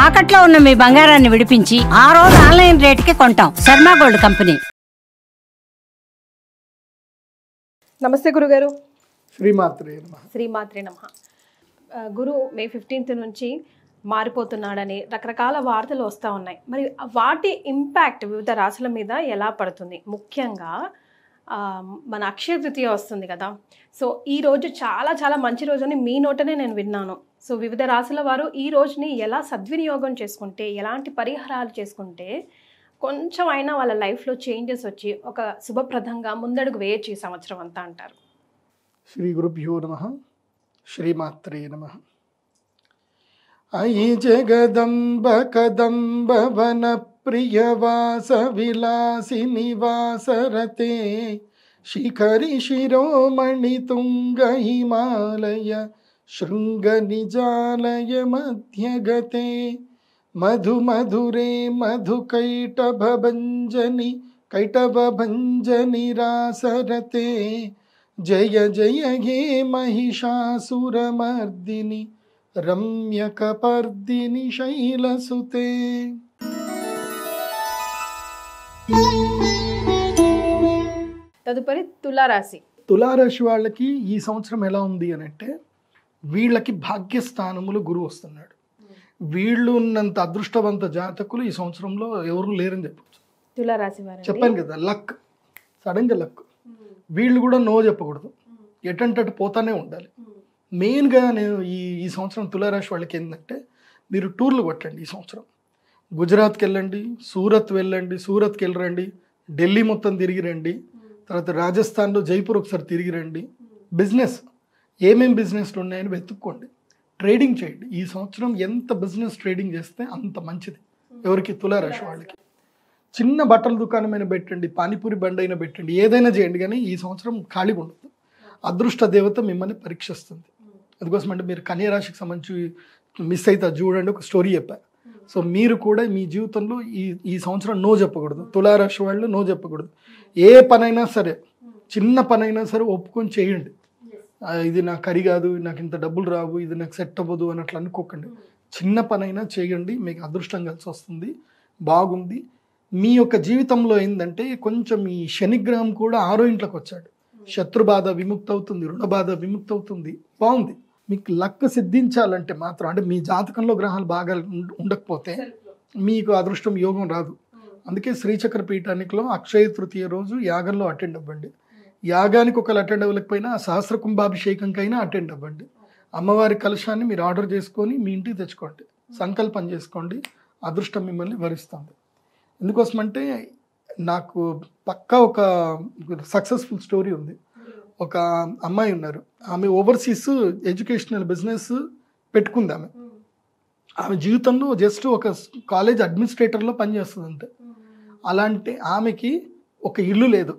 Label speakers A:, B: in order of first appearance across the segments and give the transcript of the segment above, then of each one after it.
A: తాకట్లో ఉన్న మీ బంగారాన్ని విడిపించి ఆ రోజు ఆన్లైన్ రేటుకి కొంటాం. Sharma gold company.
B: నమస్తే గురుగారు.
C: శ్రీమాత్రే నమః.
B: శ్రీమాత్రే నమః. గురు మే 15 నుంచి మారిపోతున్నాడని రకరకాల వార్తలు వస్తూ ఉన్నాయి. మరి వాటి ఇంపాక్ట్ వివిధ రాశుల మీద ఎలా పడుతుంది? ముఖ్యంగా మన అక్షయ తృతీయ వస్తుంది కదా. సో ఈ రోజు చాలా చాలా మంచి రోజు అని మీ నోటనే నేను విన్నాను. సో వివిధ రాశుల వారు ఈ రోజుని ఎలా సద్వినియోగం చేసుకుంటే, ఎలాంటి పరిహారాలు చేసుకుంటే కొంచెం అయినా వాళ్ళ లైఫ్లో చేంజెస్ వచ్చి ఒక శుభప్రదంగా ముందడుగు వేయచ్చు ఈ సంవత్సరం అంతా అంటారు?
C: శ్రీ గురుభ్యో నమః. శ్రీమాత్రే నమః. అయి జగదంబ కదంబ వన ప్రియవాస విలాసిని వాసరతే శిఖరి శిరోమణి తుంగ హిమాలయ శృంగ నిజాలయ మధ్యగతే మధు మధురే మధు కైటభంజని రాసరతే జయ జయ హే మహిషాసురమర్దిని రమ్యకపర్దిని శైలసుతే.
B: తదుపరి తులారాశి.
C: తులారాశి వాళ్ళకి ఈ సంవత్సరం ఎలా ఉంది అని అంటే, వీళ్ళకి భాగ్యస్థానములు గురువు వస్తున్నాడు. వీళ్ళు ఉన్నంత అదృష్టవంత జాతకులు ఈ సంవత్సరంలో ఎవరు లేరని చెప్పచ్చు.
B: తులారాశి వారు
C: చెప్పాను కదా, లక్, సడన్గా లక్. వీళ్ళు కూడా నో చెప్పకూడదు, ఎటంటట్టు పోతానే ఉండాలి. మెయిన్గా నేను ఈ సంవత్సరం తులారాశి వాళ్ళకి ఏంటంటే, మీరు టూర్లు కొట్టండి. ఈ సంవత్సరం గుజరాత్కి వెళ్ళండి, సూరత్కి వెళ్ళరండి, ఢిల్లీ మొత్తం తిరిగి రండి, తర్వాత రాజస్థాన్లో జైపూర్ ఒకసారి తిరిగి రండి. బిజినెస్ ఏమేమి బిజినెస్లు ఉన్నాయని వెతుక్కోండి. ట్రేడింగ్ చేయండి. ఈ సంవత్సరం ఎంత బిజినెస్ ట్రేడింగ్ చేస్తే అంత మంచిది. ఎవరికి? తులారాశి వాళ్ళకి. చిన్న బట్టల దుకాణమైనా పెట్టండి, పానీపూరి బండి అయినా పెట్టండి, ఏదైనా చేయండి, కానీ ఈ సంవత్సరం ఖాళీగా ఉండదు. అదృష్ట దేవత మిమ్మల్ని పరీక్షిస్తుంది. అందుకోసం అంటే మీరు కన్యా రాశికి సంబంధించి మిస్ అయితే చూడండి, ఒక స్టోరీ చెప్పారు. సో మీరు కూడా మీ జీవితంలో ఈ సంవత్సరం నో చెప్పకూడదు. తులారాశి వాళ్ళు నో చెప్పకూడదు. ఏ పనైనా సరే, చిన్న పనైనా సరే ఒప్పుకొని చేయండి. ఇది నాకు కరి కాదు, నాకు ఇంత డబ్బులు రావు, ఇది నాకు సెట్ అవ్వదు అని అట్లా అనుకోకండి. చిన్న పనైనా చేయండి, మీకు అదృష్టం కలిసి వస్తుంది. బాగుంది. మీ యొక్క జీవితంలో ఏంటంటే కొంచెం ఈ శనిగ్రహం కూడా 6వ ఇంట్లోకి వచ్చాడు. శత్రుబాధ విముక్తి అవుతుంది, రుణబాధ విముక్తి అవుతుంది. బాగుంది. మీకు లక్ సిద్ధించాలంటే మాత్రం, అంటే మీ జాతకంలో గ్రహాలు బాగా ఉండకపోతే మీకు అదృష్టం యోగం రాదు. అందుకే శ్రీచక్ర పీఠానికిలో అక్షయ తృతీయ రోజు యాగంలో అటెండ్ అవ్వండి. యాగానికి ఒకళ్ళు అటెండ్ అవ్వలేకపోయినా సహస్ర కుంభాభిషేకంకైనా అటెండ్ అవ్వండి. అమ్మవారి కలశాన్ని మీరు ఆర్డర్ చేసుకొని మీ ఇంటికి తెచ్చుకోండి, సంకల్పం చేసుకోండి, అదృష్టం మిమ్మల్ని వరిస్తుంది. ఎందుకోసమంటే నాకు పక్కా ఒక సక్సెస్ఫుల్ స్టోరీ ఉంది. ఒక అమ్మాయి ఉన్నారు, ఆమె ఓవర్సీస్ ఎడ్యుకేషనల్ బిజినెస్ పెట్టుకుంది. ఆమె జీవితంలో జస్ట్ ఒక కాలేజ్ అడ్మినిస్ట్రేటర్లో పనిచేస్తుంది అంతే. అలాంటి ఆమెకి ఒక ఇల్లు లేదు.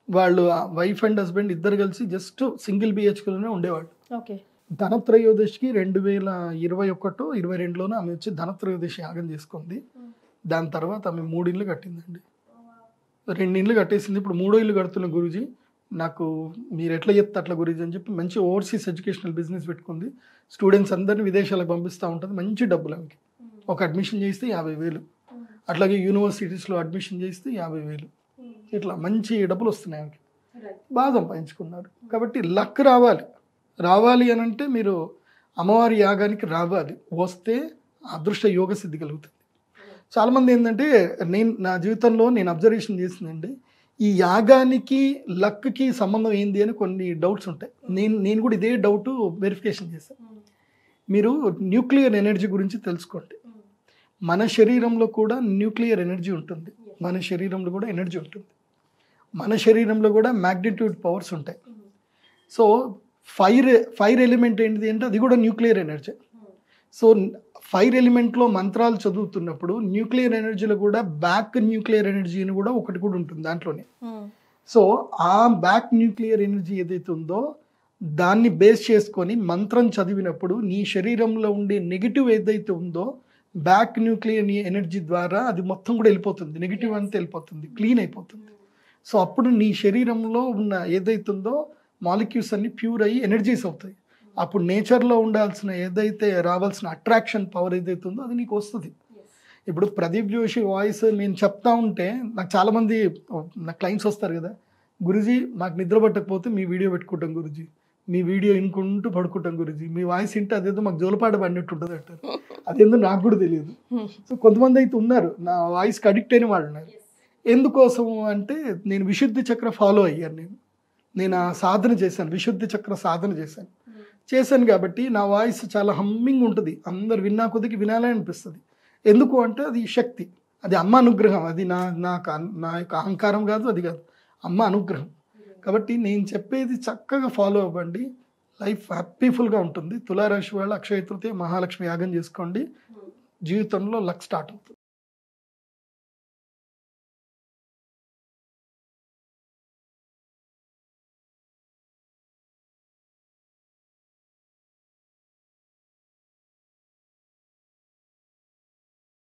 C: వాళ్ళు వైఫ్ అండ్ హస్బెండ్ ఇద్దరు కలిసి జస్ట్ సింగిల్ బిహెచ్కేలోనే ఉండేవాళ్ళు. ధనత్రయోదశికి 2021-22లోనే ఆమె వచ్చి ధనత్రయోదశి యాగం చేసుకుంది. దాని తర్వాత ఆమె 3 ఇళ్ళు కట్టిందండి. 2 ఇళ్ళు కట్టేసింది. ఇప్పుడు 3వ ఇల్లు కడుతున్న గురూజీ, నాకు మీరు ఎట్లా చెప్తే అట్లా గురూజీ అని చెప్పి మంచి ఓవర్సీస్ ఎడ్యుకేషనల్ బిజినెస్ పెట్టుకుంది. స్టూడెంట్స్ అందరినీ విదేశాలకు పంపిస్తూ ఉంటుంది. మంచి డబ్బులు ఆమెకి. ఒక అడ్మిషన్ చేస్తే 50,000, అట్లాగే యూనివర్సిటీస్లో అడ్మిషన్ చేస్తే 50,000, ఇట్లా మంచి డబ్బులు వస్తున్నాయి ఆమెకి. బాగా సంపాదించుకున్నారు. కాబట్టి లక్ రావాలి అని అంటే మీరు అమ్మవారి యాగానికి రావాలి. వస్తే అదృష్ట యోగ సిద్ధి కలుగుతుంది. చాలామంది ఏంటంటే, నా జీవితంలో నేను అబ్జర్వేషన్ చేసిందండి, ఈ యాగానికి లక్కి సంబంధం ఏంది అని కొన్ని డౌట్స్ ఉంటాయి. నేను కూడా ఇదే డౌట్ వెరిఫికేషన్ చేశాను. మీరు న్యూక్లియర్ ఎనర్జీ గురించి తెలుసుకోండి. మన శరీరంలో కూడా న్యూక్లియర్ ఎనర్జీ ఉంటుంది. మన శరీరంలో కూడా ఎనర్జీ ఉంటుంది. మన శరీరంలో కూడా మ్యాగ్నిట్యూడ్ పవర్స్ ఉంటాయి. సో ఫైర్ ఎలిమెంట్ ఏంటిది అంటే అది కూడా న్యూక్లియర్ ఎనర్జీ. సో ఫైర్ ఎలిమెంట్లో మంత్రాలు చదువుతున్నప్పుడు న్యూక్లియర్ ఎనర్జీలో కూడా బ్యాక్ న్యూక్లియర్ ఎనర్జీ అని కూడా ఒకటి కూడా ఉంటుంది దాంట్లోనే. సో ఆ బ్యాక్ న్యూక్లియర్ ఎనర్జీ ఏదైతే ఉందో దాన్ని బేస్ చేసుకొని మంత్రం చదివినప్పుడు నీ శరీరంలో ఉండే నెగిటివ్ ఏదైతే ఉందో బ్యాక్ న్యూక్లియర్ ఎనర్జీ ద్వారా అది మొత్తం కూడా వెళ్ళిపోతుంది. నెగిటివ్ అంతా వెళ్ళిపోతుంది, క్లీన్ అయిపోతుంది. సో అప్పుడు నీ శరీరంలో ఉన్న ఏదైతే ఉందో మాలిక్యూల్స్ అన్ని ప్యూర్ అయ్యి ఎనర్జీస్ అవుతాయి. అప్పుడు నేచర్లో ఉండాల్సిన ఏదైతే రావాల్సిన అట్రాక్షన్ పవర్ ఏదైతే ఉందో అది నీకు వస్తుంది. ఇప్పుడు ప్రదీప్ జోషి వాయిస్ నేను చెప్తా ఉంటే నాకు చాలామంది నా క్లయింట్స్ వస్తారు కదా, గురుజీ నాకు నిద్ర పట్టకపోతే మీ వీడియో పెట్టుకుంటాం గురుజీ, మీ వీడియో వినుకుంటూ పడుకుంటాం గురుజీ, మీ వాయిస్ వింటే అదేదో మాకు జోలపాట పడినట్టు ఉంటుంది అంటారు. అదేందో నాకు కూడా తెలియదు. సో కొంతమంది అయితే ఉన్నారు నా వాయిస్కి అడిక్ట్ అయిన వాళ్ళు ఉన్నారు. ఎందుకోసం అంటే నేను విశుద్ధి చక్ర ఫాలో అయ్యాను. నేను ఆ సాధన చేశాను, విశుద్ధి చక్ర సాధన చేశాను కాబట్టి నా వాయిస్ చాలా హమ్మింగ్ ఉంటుంది, అందరు విన్నా కొద్దికి వినాలని అనిపిస్తుంది. ఎందుకు అంటే అది శక్తి, అది అమ్మ అనుగ్రహం, అది నా యొక్క అహంకారం కాదు, అది కాదు, అమ్మ అనుగ్రహం. కాబట్టి నేను చెప్పేది చక్కగా ఫాలో అవ్వండి, లైఫ్ హ్యాపీఫుల్గా ఉంటుంది. తులారాశి వాళ్ళు అక్షయ తృతీయ మహాలక్ష్మి యాగం చేసుకోండి, జీవితంలో లక్ స్టార్ట్ అవుతుంది.